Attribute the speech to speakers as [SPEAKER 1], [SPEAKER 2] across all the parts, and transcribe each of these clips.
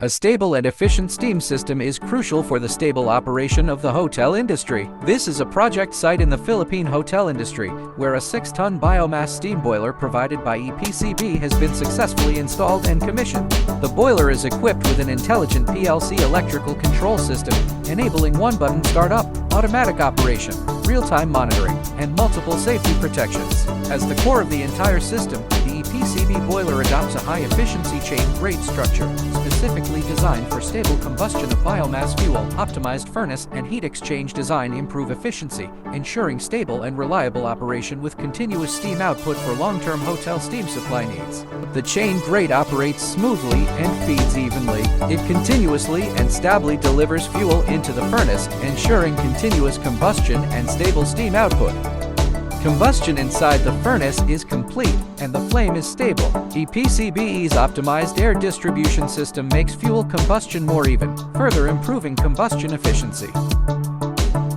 [SPEAKER 1] A stable and efficient steam system is crucial for the stable operation of the hotel industry. This is a project site in the Philippine hotel industry, where a 6-ton biomass steam boiler provided by EPCB has been successfully installed and commissioned. The boiler is equipped with an intelligent PLC electrical control system, enabling one-button startup, automatic operation, real-time monitoring, and multiple safety protections. As the core of the entire system, the EPCB boiler adopts a high-efficiency chain Grate structure, specifically designed for stable combustion of biomass fuel. Optimized furnace and heat exchange design improve efficiency, ensuring stable and reliable operation with continuous steam output for long-term hotel steam supply needs. The chain Grate operates smoothly and feeds evenly. It continuously and stably delivers fuel into the furnace, ensuring continuous combustion and stable steam output. Combustion inside the furnace is complete, and the flame is stable. EPCB's optimized air distribution system makes fuel combustion more even, further improving combustion efficiency.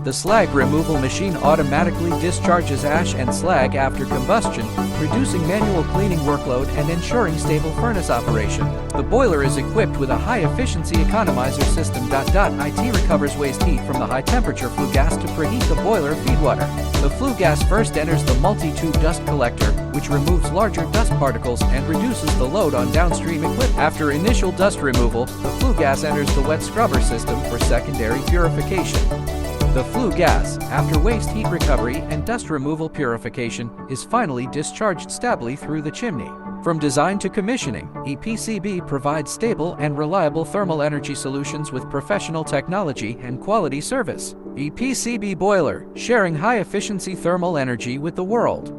[SPEAKER 1] The slag removal machine automatically discharges ash and slag after combustion, reducing manual cleaning workload and ensuring stable furnace operation. The boiler is equipped with a high-efficiency economizer system. It recovers waste heat from the high-temperature flue gas to preheat the boiler feed water. The flue gas first enters the multi-tube dust collector, which removes larger dust particles and reduces the load on downstream equipment. After initial dust removal, the flue gas enters the wet scrubber system for secondary purification. The flue gas, after waste heat recovery and dust removal purification, is finally discharged stably through the chimney. From design to commissioning, EPCB provides stable and reliable thermal energy solutions with professional technology and quality service. EPCB boiler, sharing high-efficiency thermal energy with the world.